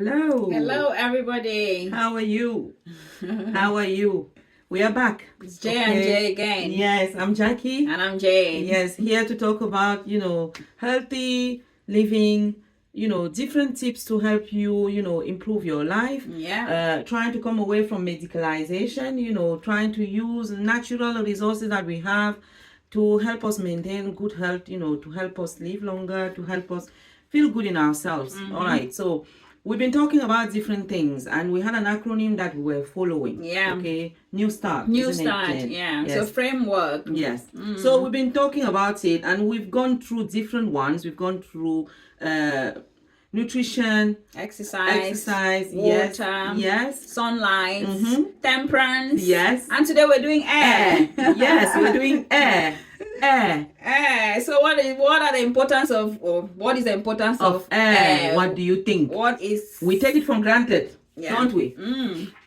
Hello. Hello, everybody. How are you? How are you? We are back. It's J and J again. Yes, I'm Jackie. And I'm Jane. Yes, here to talk about, healthy living, different tips to help you, improve your life. Yeah. Trying to come away from medicalization, trying to use natural resources that we have to help us maintain good health, to help us live longer, to help us feel good in ourselves. All right. So we've been talking about different things, and we had an acronym that we were following. Yeah. Okay. New start. New isn't it, start. Jen? Yeah. Yes. So framework. Yes. So we've been talking about it, and we've gone through different ones. We've gone through nutrition, Exercise. Water, yes, Sunlight. Temperance. Yes. And today we're doing air. Yes, we're doing air. Air. So what are the importance of, or what is the importance of air? What do you think? What is? We take it for granted, don't we?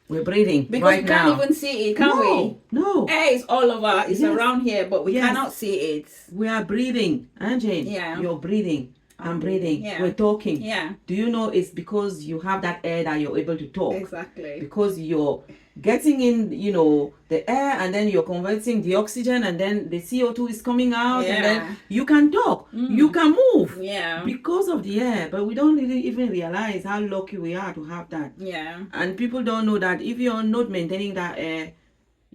We're breathing Because right we can't now. even see it, can we? No. Air is all over. It's Yes. around here, but we Yes. cannot see it. We are breathing, and Jane, Yeah. you're breathing. I'm breathing. Yeah. We're talking. Yeah. Do you know it's because you have that air that you're able to talk? Exactly. Because you're getting in, the air, and then you're converting the oxygen, and then the CO2 is coming out, and Yeah. then you can talk, you can move. Yeah. Because of the air. But we don't really even realize how lucky we are to have that. Yeah. And people don't know that if you're not maintaining that air,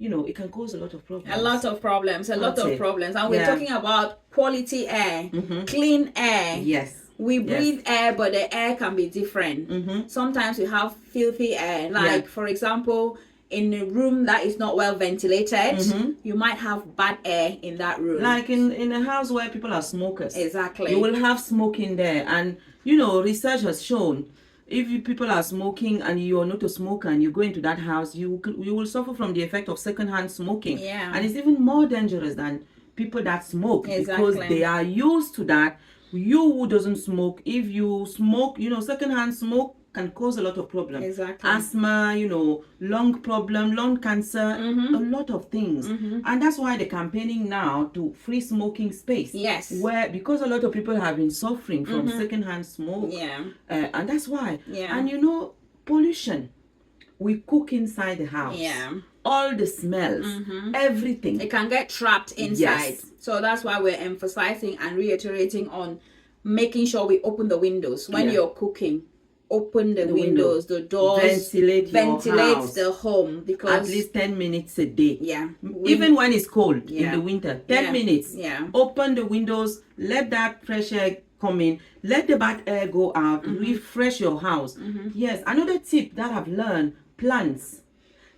it can cause a lot of problems. A lot of problems. And Yeah. we're talking about quality air, clean air. Yes. We breathe air, but the air can be different. Sometimes we have filthy air. Like, for example, in a room that is not well ventilated, you might have bad air in that room. Like in a house where people are smokers. Exactly. You will have smoke in there. And, research has shown if people are smoking and you are not a smoker and you go into that house, you will suffer from the effect of secondhand smoking. Yeah. And it's even more dangerous than people that smoke. Exactly. Because they are used to that. You who doesn't smoke, if you smoke, secondhand smoke can cause a lot of problems. Exactly. Asthma, lung problem, lung cancer, a lot of things. And that's why they're campaigning now to free smoking space. Yes. Where, because a lot of people have been suffering from secondhand smoke. Yeah. And that's why. Yeah. And pollution. We cook inside the house. Yeah. All the smells, everything. It can get trapped inside. Yes. So that's why we're emphasizing and reiterating on making sure we open the windows when Yeah. you're cooking. Open the windows, the doors, ventilate your house. the home, because At least 10 minutes a day. yeah, Even when it's cold in Yeah. the winter, 10 Yeah. minutes. Yeah. Open the windows, let that fresh air come in, let the bad air go out, refresh your house. Yes, another tip that I've learned, plants.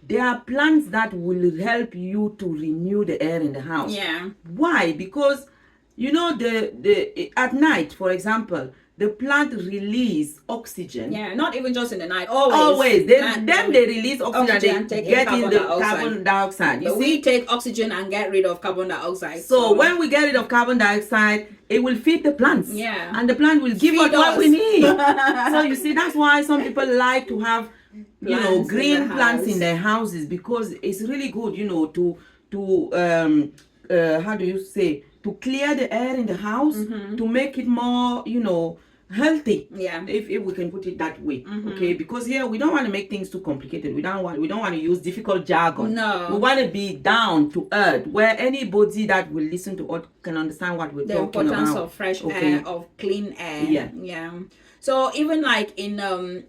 There are plants that will help you to renew the air in the house. Yeah. Why? Because the at night, for example, the plant release oxygen. Yeah, not even just in the night. Always. Always. They release oxygen, and take they get carbon in the dioxide. carbon dioxide. You But see? we take oxygen and get rid of carbon dioxide. So when we get rid of carbon dioxide, it will feed the plants. Yeah. And the plant will give us Feed what us. we need. So you see, that's why some people like to have, Plants in green the plants house. in their houses, because it's really good, to how do you say, to clear the air in the house, to make it more, healthy. Yeah. If we can put it that way. Okay, because here we don't want to make things too complicated. We don't want to use difficult jargon. No. We want to be down to earth, where anybody that will listen to us can understand what we're The talking importance about. of fresh Okay. air, of clean air. Yeah. Yeah. So even like in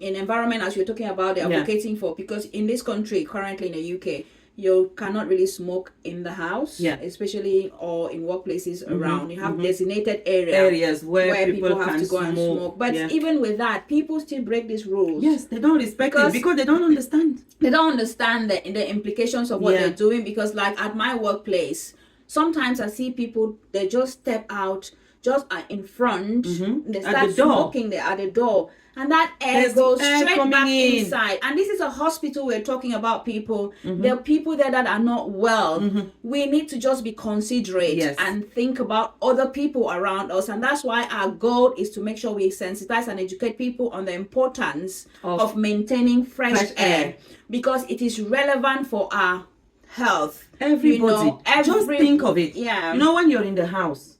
environment, as you're talking about, they're Yeah. advocating for, because in this country, currently in the UK, you cannot really smoke in the house, Yeah. especially or in workplaces around. You have designated areas where people have can to go and smoke. But Yeah. even with that, people still break these rules. Yes, they don't respect Because- it because they don't understand. They don't understand the implications of what Yeah. they're doing, because like at my workplace, sometimes I see people, they just step out just in front, they At start the door. smoking there at the door, and that air There's goes air straight coming back in. inside. And this is a hospital, we're talking about people. There are people there that are not well. We need to just be considerate Yes. and think about other people around us, and that's why our goal is to make sure we sensitize and educate people on the importance of maintaining fresh air, because it is relevant for our health. Everybody, just think of it. Yeah. When you're in the house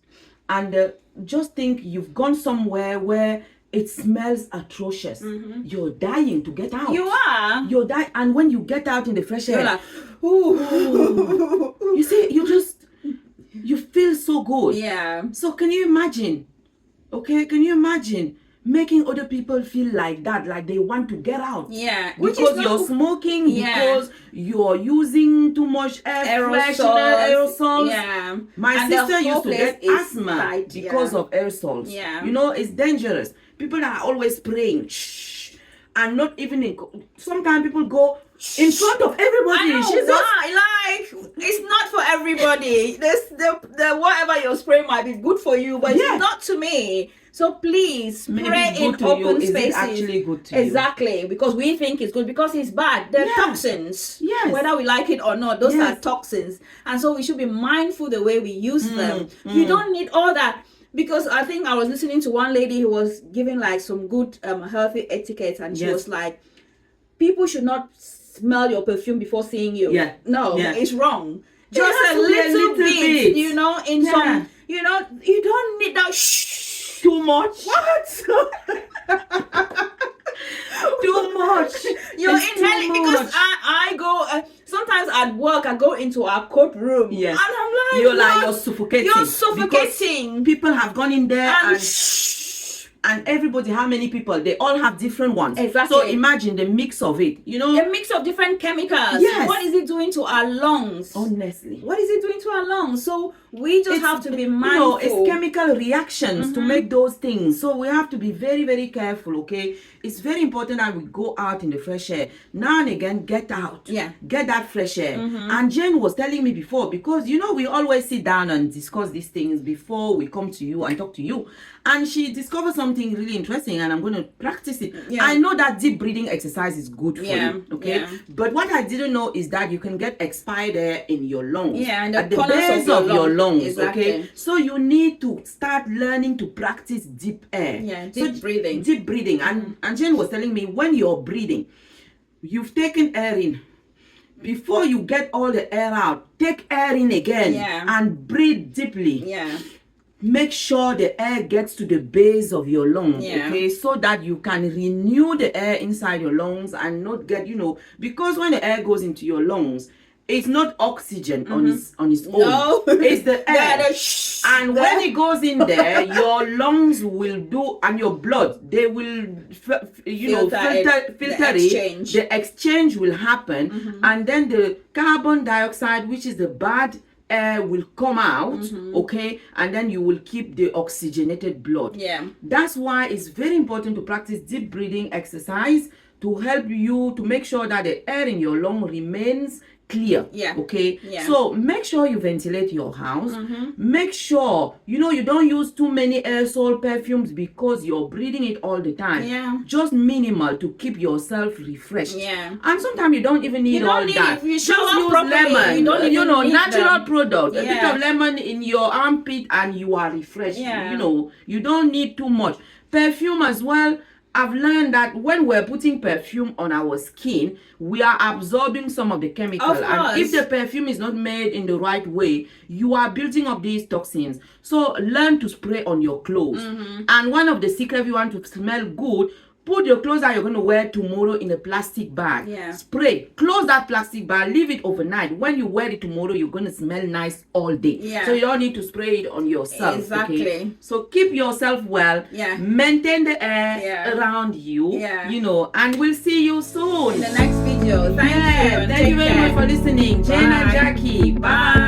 and just think you've gone somewhere where it smells atrocious. You're dying to get out. You are. You're dying. And when you get out in the fresh air, You're like, ooh. you see, you feel so good. Yeah. So can you imagine? Okay, can you imagine making other people feel like that, like they want to get out? Yeah. Which Because is you're not, smoking, Yeah. because you're using too much air freshener, aerosols. Yeah. My And the sister whole used to place get is asthma tight, because yeah. of aerosols. Yeah. You know, it's dangerous. People are always spraying, shh, and not even in. Sometimes people go in front of everybody. I know She's just- why. Like, it's not for everybody. The whatever you're spraying might be good for you, but Yeah. it's not to me. So please Maybe spray it's in good to you. open Is it spaces. actually good to you? Exactly, because we think it's good because it's bad. They're Yeah. toxins. Yes. Whether we like it or not, those are Yes. toxins, and so we should be mindful the way we use them. Mm. You don't need all that. Because I think I was listening to one lady who was giving like some good healthy etiquette, and she Yes. was like, people should not smell your perfume before seeing you. Yeah. No, Yeah. it's wrong. It Just has a to be a little little bit, bit. you know, in Yeah. some, you know, you don't need that shh. too much. What? Too much. You're It's too inhaling because much. I go sometimes at work I go into our courtroom. Yes. And I'm like, You're like, what? you're suffocating. You're because suffocating. people have gone in there And and everybody, how many people? They all have different ones. Exactly. So imagine the mix of it. You know, a mix of different chemicals. Yes. What is it doing to our lungs? honestly. What is it doing to our lungs? So we just have to be You know, mindful. it's chemical reactions to make those things. So we have to be very, very careful, okay? It's very important that we go out in the fresh air. Now and again, get out. Yeah. Get that fresh air. And Jane was telling me before, because, you know, we always sit down and discuss these things before we come to you and talk to you. And she discovered something really interesting, and I'm going to practice it. Yeah. I know that deep breathing exercise is good for Yeah, you, okay? yeah. But what I didn't know is that you can get expired air in your lungs. Yeah, and the at the corners base of of your your lungs. lungs, Exactly. okay? So you need to start learning to practice deep air. Yeah, So deep breathing. Deep breathing. And Jane was telling me, when you're breathing, you've taken air in. Before you get all the air out, take air in again Yeah. and breathe deeply. Yeah. Make sure the air gets to the base of your lungs, Yeah. okay, so that you can renew the air inside your lungs and not get, you know, because when the air goes into your lungs, it's not oxygen on its own. No. It's the air. Yeah, the shh. And when it goes in there, your lungs will do, and your blood, they will, filter the it. exchange. The exchange will happen, and then the carbon dioxide, which is the bad air, will come out, okay, and then you will keep the oxygenated blood. Yeah. That's why it's very important to practice deep breathing exercise to help you to make sure that the air in your lung remains clear. Yeah. Okay. Yeah. So make sure you ventilate your house. Make sure you don't use too many aerosol perfumes because you're breathing it all the time. Yeah. Just minimal to keep yourself refreshed. Yeah. And sometimes you don't even need You don't all need that. it. If you Just shower use properly, lemon. you don't even need natural them. product. A bit Yeah. of lemon in your armpit and you are refreshed. Yeah. You don't need too much. Perfume as well. I've learned that when we're putting perfume on our skin, we are absorbing some of the chemical. Of And if course. the perfume is not made in the right way, you are building up these toxins. So learn to spray on your clothes. And one of the secrets, if you want to smell good, put your clothes that you're going to wear tomorrow in a plastic bag. Yeah. Spray. Close that plastic bag. Leave it overnight. When you wear it tomorrow, you're going to smell nice all day. Yeah. So you don't need to spray it on yourself. Exactly. Okay? So keep yourself well. Yeah. Maintain the air Yeah. around you. Yeah. And we'll see you soon. In the next video. Thank you. Thank you very much for listening. Jane and Bye. Jackie. Bye.